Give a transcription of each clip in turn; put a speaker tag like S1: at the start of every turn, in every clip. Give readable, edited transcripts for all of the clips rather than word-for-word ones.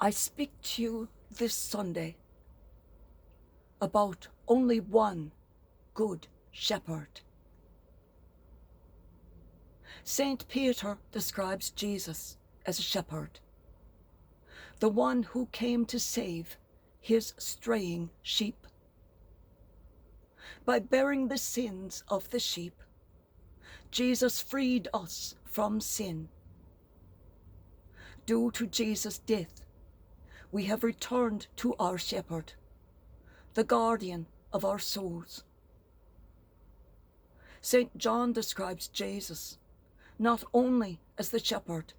S1: I speak to you this Sunday about only one good shepherd. St. Peter describes Jesus as a shepherd, the one who came to save his straying sheep. By bearing the sins of the sheep, Jesus freed us from sin. Due to Jesus' death, we have returned to our shepherd, the guardian of our souls. St. John describes Jesus not only as the shepherd,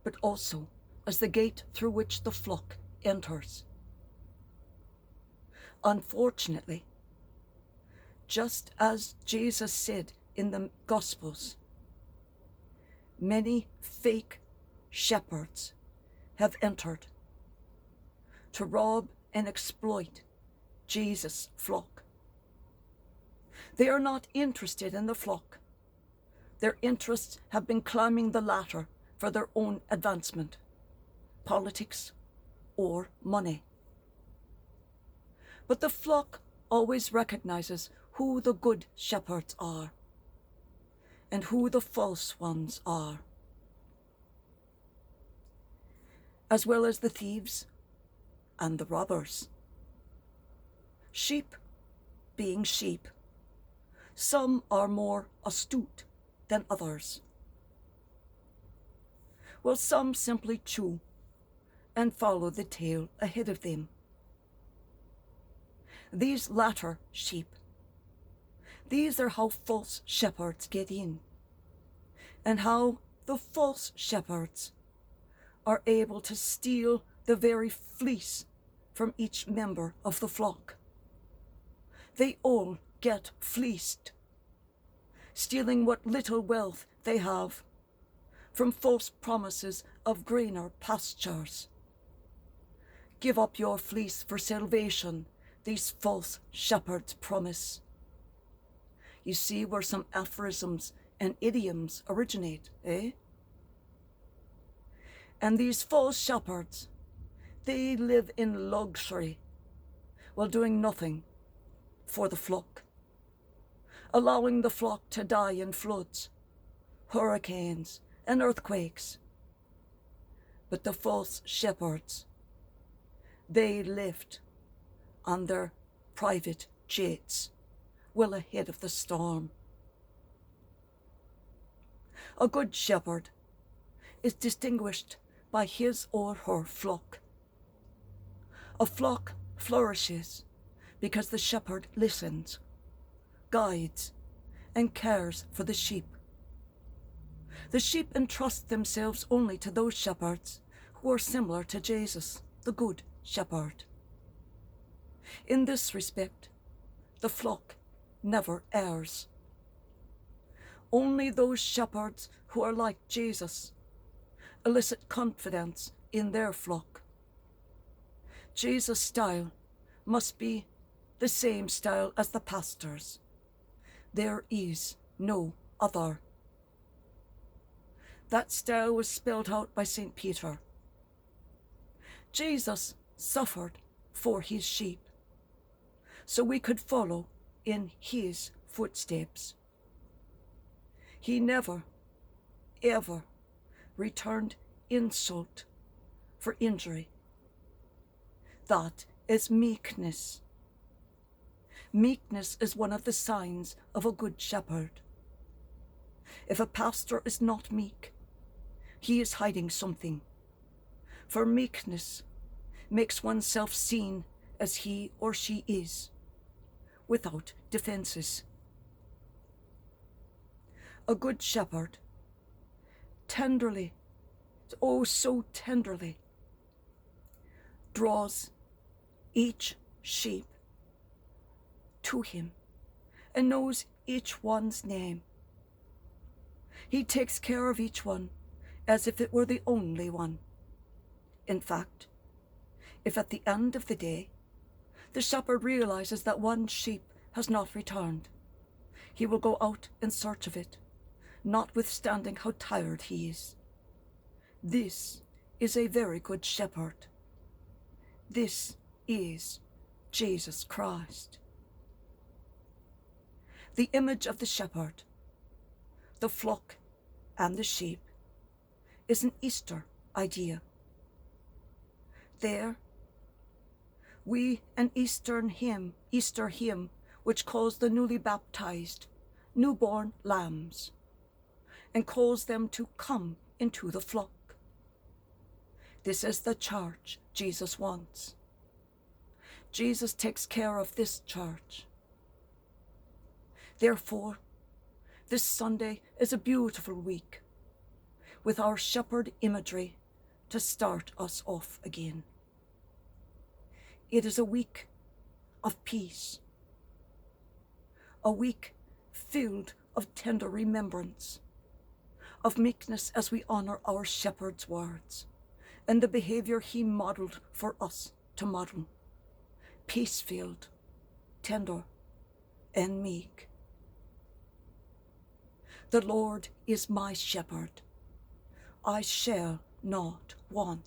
S1: but also as the gate through which the flock enters. Unfortunately, just as Jesus said in the Gospels, many fake shepherds have entered to rob and exploit Jesus' flock. They are not interested in the flock. Their interests have been climbing the ladder for their own advancement, politics, or money. But the flock always recognizes who the good shepherds are and who the false ones are, as well as the thieves and the robbers. Sheep being sheep, some are more astute than others, while some simply chew and follow the tail ahead of them. These latter sheep, these are how false shepherds get in, and how the false shepherds are able to steal the very fleece from each member of the flock. They all get fleeced, stealing what little wealth they have from false promises of greener pastures. Give up your fleece for salvation, these false shepherds promise. You see where some aphorisms and idioms originate, eh? And these false shepherds, they live in luxury while doing nothing for the flock, allowing the flock to die in floods, hurricanes, and earthquakes. But the false shepherds, they lived on their private jets, well ahead of the storm. A good shepherd is distinguished by his or her flock. A flock flourishes because the shepherd listens, guides, and cares for the sheep. The sheep entrust themselves only to those shepherds who are similar to Jesus, the good shepherd. In this respect, the flock never errs. Only those shepherds who are like Jesus elicit confidence in their flock. Jesus' style must be the same style as the pastor's. There is no other. That style was spelled out by St. Peter. Jesus suffered for his sheep, so we could follow in his footsteps. He never, ever returned insult for injury. That is meekness. Meekness is one of the signs of a good shepherd. If a pastor is not meek, he is hiding something. For meekness makes oneself seen as he or she is, without defenses. A good shepherd tenderly, oh so tenderly, draws each sheep to him and knows each one's name. He takes care of each one as if it were the only one. In fact, if at the end of the day the shepherd realizes that one sheep has not returned, he will go out in search of it, notwithstanding how tired he is. This is a very good shepherd. This is Jesus Christ. The image of the shepherd, the flock, and the sheep is an Easter idea. There, we an Easter hymn which calls the newly baptized newborn lambs and calls them to come into the flock. This is the church Jesus wants. Jesus takes care of this church. Therefore, this Sunday is a beautiful week with our shepherd imagery to start us off again. It is a week of peace, a week filled of tender remembrance, of meekness as we honor our shepherd's words and the behavior he modeled for us to model, peace-filled, tender, and meek. The Lord is my shepherd. I shall not want.